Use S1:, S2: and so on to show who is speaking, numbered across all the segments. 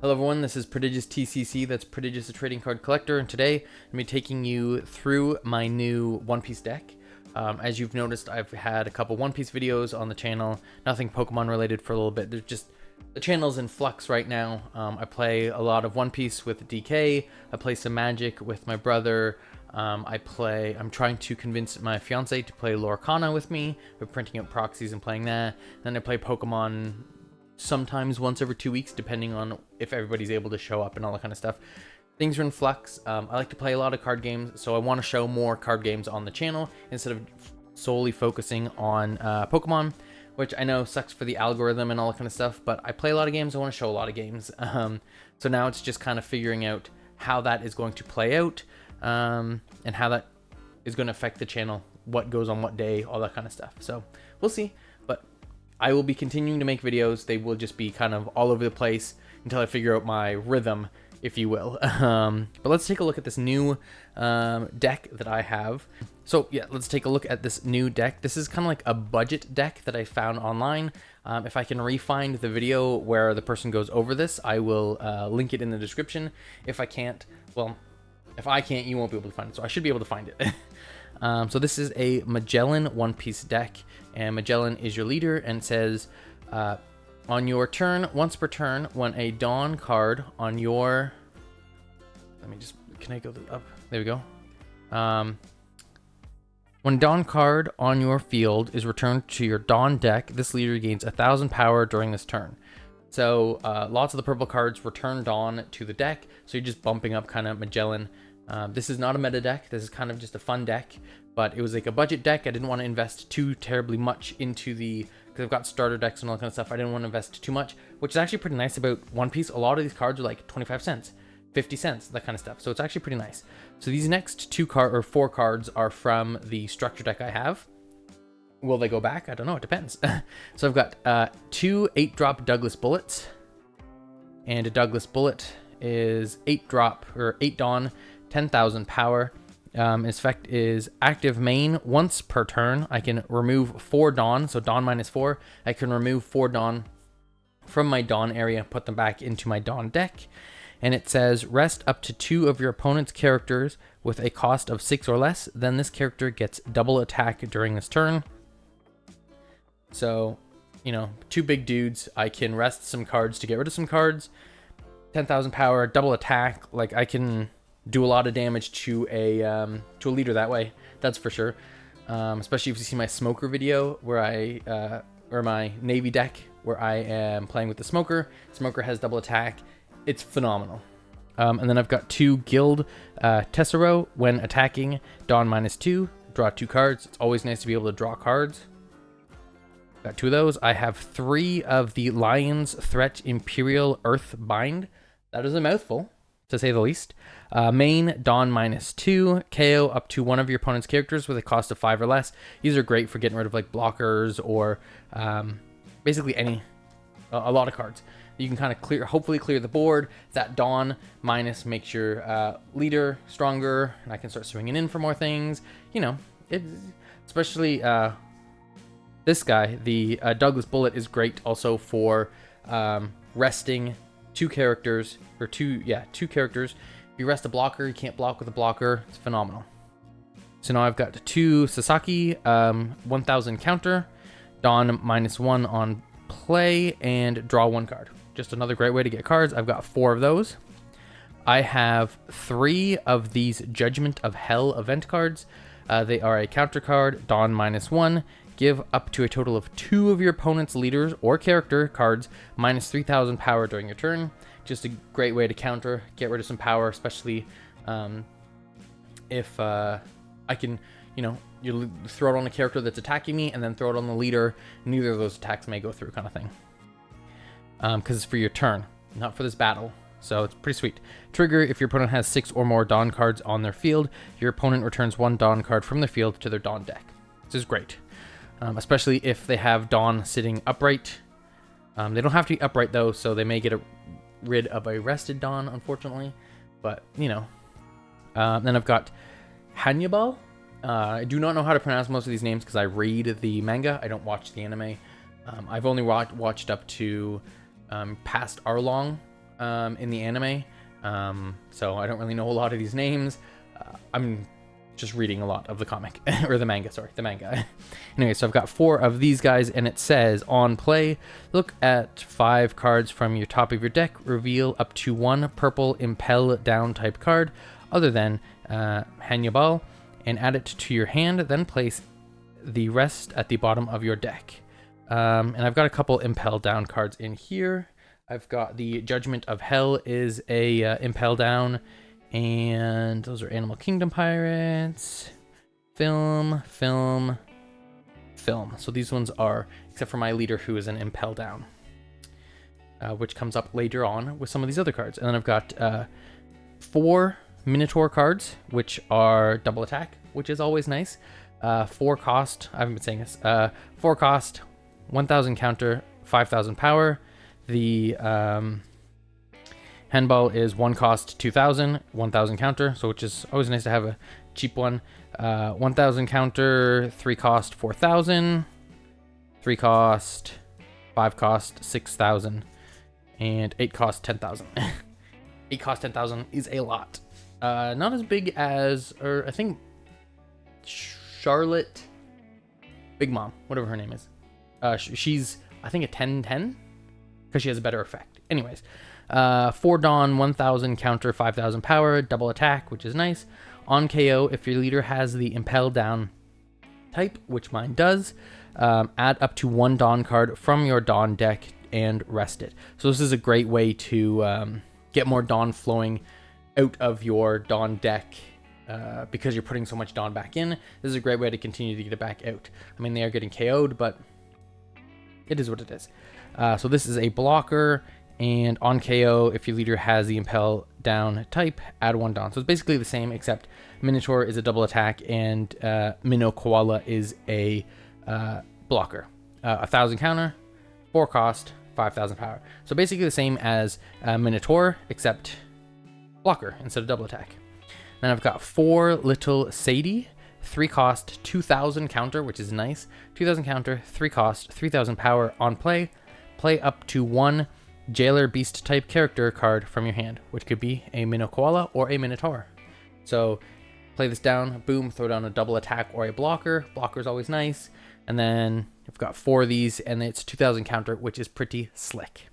S1: Hello everyone, this is Prodigious TCC, that's Prodigious the Trading Card Collector, and today I'm going to be taking you through my new One Piece deck. As you've noticed, I've had a couple One Piece videos on the channel, nothing Pokemon related for a little bit. The channel's in flux right now. I play a lot of One Piece with DK, I play some Magic with my brother, I'm trying to convince my fiance to play Lorcana with me. We're printing out proxies and playing that. Then I play Pokemon sometimes once every 2 weeks, depending on if everybody's able to show up and all that kind of stuff. Things are in flux. I like to play a lot of card games, so I want to show more card games on the channel instead of solely focusing on Pokemon, which I know sucks for the algorithm and all that kind of stuff, but I play a lot of games. I want to show a lot of games. So now it's just kind of figuring out how that is going to play out, and how that is going to affect the channel, what goes on what day, all that kind of stuff. So we'll see, but I will be continuing to make videos. They will just be kind of all over the place until I figure out my rhythm, if you will. But let's take a look at this new deck that I have. So yeah, let's take a look at this new deck. This is kind of like a budget deck that I found online. If I can re-find the video where the person goes over this, I will link it in the description. If I can't, well, if I can't, you won't be able to find it. So I should be able to find it. So this is a Magellan One Piece deck, and Magellan is your leader, and it says, on your turn, once per turn, when a Dawn card on your, can I go up? There we go. When Dawn card on your field is returned to your Dawn deck, this leader gains 1,000 power during this turn. So lots of the purple cards return Dawn to the deck, so you're just bumping up kind of Magellan. This is not a meta deck. This is kind of just a fun deck, but it was like a budget deck. I didn't want to invest too terribly much into because I've got starter decks and all that kind of stuff. I didn't want to invest too much, which is actually pretty nice about One Piece. A lot of these cards are like 25 cents, 50 cents, that kind of stuff. So it's actually pretty nice. So these next four cards are from the structure deck I have. Will they go back? I don't know. It depends. So I've got 2 8-drop Douglas Bullets, and a Douglas Bullet is 8-drop or 8 Dawn, 10,000 power. Its effect is active main. Once per turn, I can remove 4 Dawn, so Dawn -4. I can remove 4 Dawn from my Dawn area, put them back into my Dawn deck. And it says, rest up to 2 of your opponent's characters with a cost of 6 or less. Then this character gets double attack during this turn. So, 2 big dudes. I can rest some cards to get rid of some cards. 10,000 power, double attack. Like, I can do a lot of damage to a leader that way. That's for sure. Especially if you see my Smoker video where or my Navy deck where I am playing with the Smoker. Smoker has double attack. It's phenomenal. And then I've got 2 Guild Tessero. When attacking, Dawn -2. Draw 2 cards. It's always nice to be able to draw cards. Got 2 of those. I have 3 of the Lion's Threat Imperial Earth Bind. That is a mouthful, to say the least. Main, Dawn -2. KO up to 1 of your opponent's characters with a cost of 5 or less. These are great for getting rid of like blockers or basically a lot of cards. You can kind of hopefully clear the board. That Dawn minus makes your leader stronger, and I can start swinging in for more things. Especially this guy, the Douglas Bullet, is great also for resting 2 characters, or 2 characters. If you rest a blocker, you can't block with a blocker. It's phenomenal. So now I've got 2 Sasaki, 1,000 counter, Dawn -1 on play, and draw 1 card. Just another great way to get cards. I've got 4 of those. I have 3 of these Judgment of Hell event cards. They are a counter card, Dawn -1. Give up to a total of 2 of your opponent's leaders or character cards -3,000 power during your turn. Just a great way to counter, get rid of some power, especially if I can, you throw it on a character that's attacking me and then throw it on the leader. Neither of those attacks may go through, kind of thing. Because it's for your turn, not for this battle. So it's pretty sweet. Trigger, if your opponent has 6 or more Dawn cards on their field, your opponent returns 1 Dawn card from the field to their Dawn deck. This is great. Especially if they have Dawn sitting upright. They don't have to be upright though, so they may get rid of a rested Dawn, unfortunately. But, then I've got Hannibal. I do not know how to pronounce most of these names because I read the manga. I don't watch the anime. I've only watched up to past Arlong. in the anime, so I don't really know a lot of these names. I'm just reading a lot of the comic, or the manga, sorry, the manga. Anyway, so I've got 4 of these guys, and it says, on play, look at 5 cards from your top of your deck, reveal up to 1 purple Impel Down type card, other than Hannibal, and add it to your hand, then place the rest at the bottom of your deck. And I've got a couple Impel Down cards in here. I've got the Judgment of Hell is a Impel Down, and those are Animal Kingdom Pirates. Film. So these ones are, except for my leader, who is an Impel Down, which comes up later on with some of these other cards. And then I've got 4 Minotaur cards, which are double attack, which is always nice. 4 cost, I haven't been saying this, 4 cost, 1000 counter, 5000 power. The handball is 1 cost, 2000, 1000 counter, so which is always nice to have a cheap one. 1000 counter, 3 cost, 4000, 3 cost, 5 cost, 6000, and 8 cost, 10,000. 8 cost, 10,000 is a lot. Not as big as, or I think Charlotte Big Mom, whatever her name is. She's, I think, a 10/10 because she has a better effect. Anyways, 4 Dawn, 1000 counter, 5000 power, double attack, which is nice. On KO, if your leader has the Impel Down type, which mine does, add up to 1 Dawn card from your Dawn deck and rest it. So this is a great way to get more Dawn flowing out of your Dawn deck. Because you're putting so much Dawn back in, this is a great way to continue to get it back out. I mean, they are getting KO'd, but it is what it is. So this is a blocker, and on KO, if your leader has the Impel Down type, add 1 Dawn. So it's basically the same, except Minotaur is a double attack, and Minnow Koala is a blocker. 1000 counter, 4 cost, 5000 power. So basically the same as Minotaur, except blocker instead of double attack. Then I've got 4 Little Sadie, 3 cost, 2000 counter, which is nice. 2000 counter, 3 cost, 3000 power. On play, play up to 1 Jailer Beast type character card from your hand, which could be a Minnow Koala or a Minotaur. So play this down, boom, throw down a double attack or a blocker. Blocker is always nice. And then I've got 4 of these, and it's 2000 counter, which is pretty slick.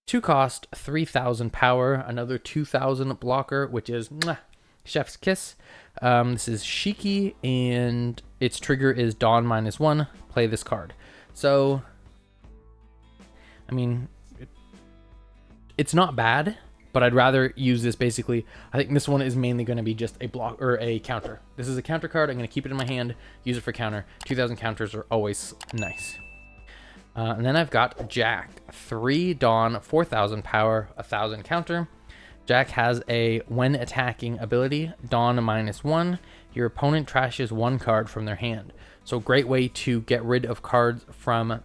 S1: 2 cost, 3000 power, another 2000 blocker, which is mwah, chef's kiss. This is Shiki, and its trigger is Dawn -1. Play this card. So, I mean, it's not bad, but I'd rather use this basically. I think this one is mainly going to be just a block or a counter. This is a counter card. I'm going to keep it in my hand, use it for counter. 2000 counters are always nice. And then I've got Jack. 3 Dawn, 4000 power, 1000 counter. Jack has a when attacking ability, Dawn -1. Your opponent trashes 1 card from their hand. So great way to get rid of cards from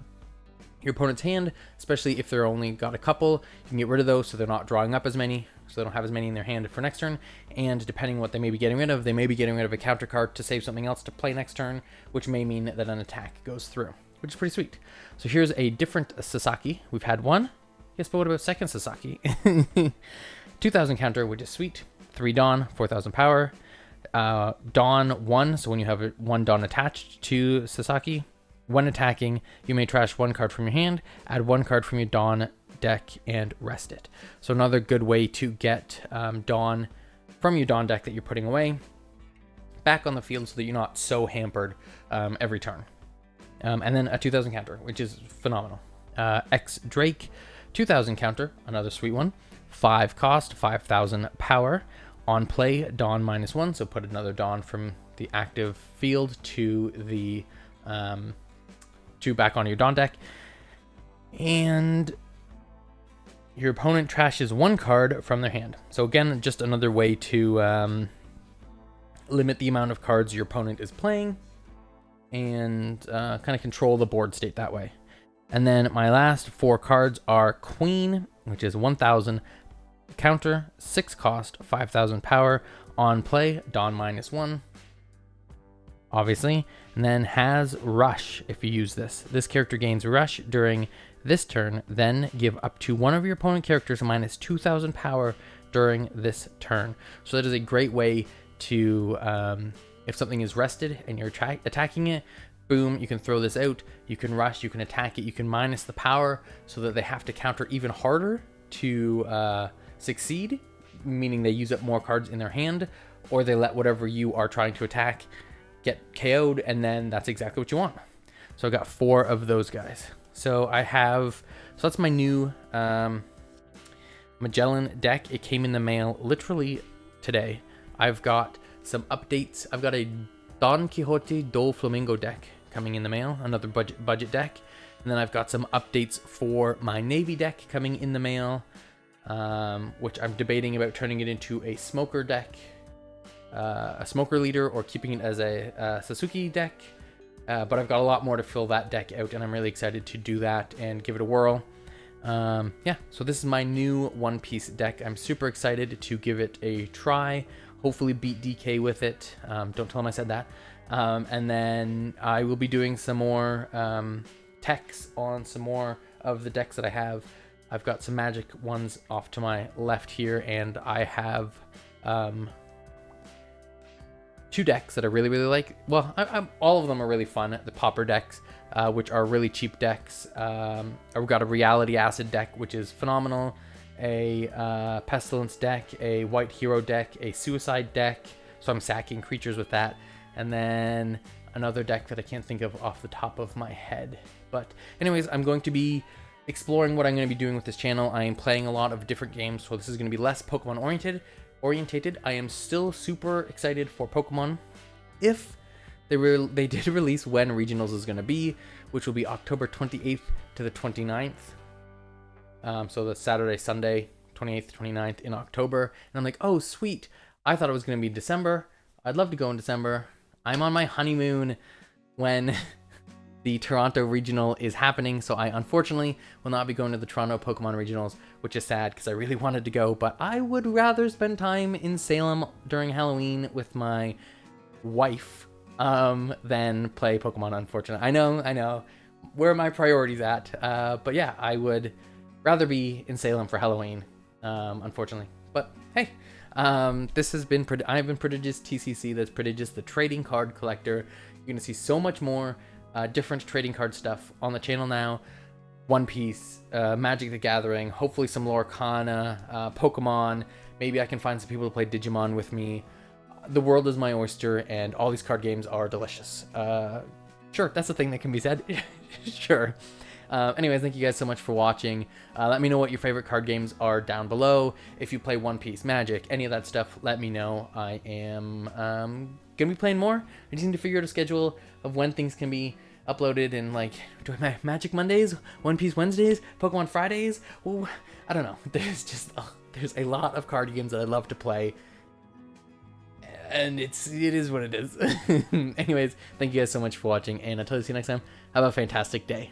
S1: your opponent's hand, especially if they're only got a couple. You can get rid of those so they're not drawing up as many, so they don't have as many in their hand for next turn. And depending on what they may be getting rid of, they may be getting rid of a counter card to save something else to play next turn, which may mean that an attack goes through, which is pretty sweet. So here's a different Sasaki. We've had one. Yes, but what about second Sasaki? 2000 counter, which is sweet. 3 Dawn, 4000 power. Dawn 1, so when you have 1 Dawn attached to Sasaki, when attacking, you may trash 1 card from your hand, add 1 card from your Dawn deck, and rest it. So another good way to get Dawn from your Dawn deck that you're putting away back on the field so that you're not so hampered every turn. And then a 2000 counter, which is phenomenal. X Drake, 2000 counter, another sweet one. 5 cost, 5000 power. On play, Dawn -1, so put another Dawn from the active field to the to back on your Dawn deck. And your opponent trashes 1 card from their hand. So again, just another way to limit the amount of cards your opponent is playing and kind of control the board state that way. And then my last 4 cards are Queen, which is 1000 counter, 6 cost, 5000 power. On play, Dawn -1, obviously. And then has Rush if you use this. This character gains Rush during this turn, then give up to one of your opponent characters minus 2,000 power during this turn. So that is a great way to, if something is rested and you're attacking it, boom, you can throw this out, you can rush, you can attack it, you can minus the power so that they have to counter even harder to succeed, meaning they use up more cards in their hand, or they let whatever you are trying to attack get KO'd, and then that's exactly what you want. So I got 4 of those guys. So that's my new Magellan deck. It came in the mail literally today. I've got some updates. I've got a Don Quixote do Flamingo deck coming in the mail, another budget deck. And then I've got some updates for my Navy deck coming in the mail, which I'm debating about turning it into a smoker deck, a smoker leader, or keeping it as a Sasuke deck. But I've got a lot more to fill that deck out, and I'm really excited to do that and give it a whirl. Yeah, so this is my new One Piece deck. I'm super excited to give it a try. Hopefully beat DK with it. Don't tell him I said that. And then I will be doing some more techs on some more of the decks that I have. I've got some magic ones off to my left here, and I have 2 decks that I really, really like. Well, all of them are really fun. The Popper decks, which are really cheap decks. I've got a Reality Acid deck, which is phenomenal. A Pestilence deck, a White Hero deck, a Suicide deck. So I'm sacking creatures with that. And then another deck that I can't think of off the top of my head. But anyways, I'm going to be exploring what I'm going to be doing with this channel. I am playing a lot of different games, so this is going to be less Pokemon orientated. I am still super excited for Pokemon. If they did release when regionals is going to be, which will be October 28th to the 29th. So the Saturday, Sunday, 28th, 29th in October. And I'm like, oh, sweet. I thought it was going to be December. I'd love to go in December. I'm on my honeymoon when the Toronto Regional is happening, so I unfortunately will not be going to the Toronto Pokemon Regionals, which is sad because I really wanted to go, but I would rather spend time in Salem during Halloween with my wife than play Pokemon, unfortunately. I know. Where are my priorities at? But yeah, I would rather be in Salem for Halloween, unfortunately. But hey, this has been, I've been Prodigious TCC, that's Prodigious the Trading Card Collector. You're going to see so much more different trading card stuff on the channel now. One Piece, Magic the Gathering, hopefully some Lorcana, Pokemon. Maybe I can find some people to play Digimon with me. The world is my oyster, and all these card games are delicious. Sure, that's a thing that can be said. Sure. Anyways, thank you guys so much for watching. Let me know what your favorite card games are down below. If you play One Piece, Magic, any of that stuff, let me know. I am gonna be playing more. I just need to figure out a schedule of when things can be uploaded, and like, do I have Magic Mondays, One Piece Wednesdays, Pokemon Fridays? Well, I don't know. There's a lot of card games that I love to play, and it is what it is. Anyways, thank you guys so much for watching, and until I see you next time, have a fantastic day.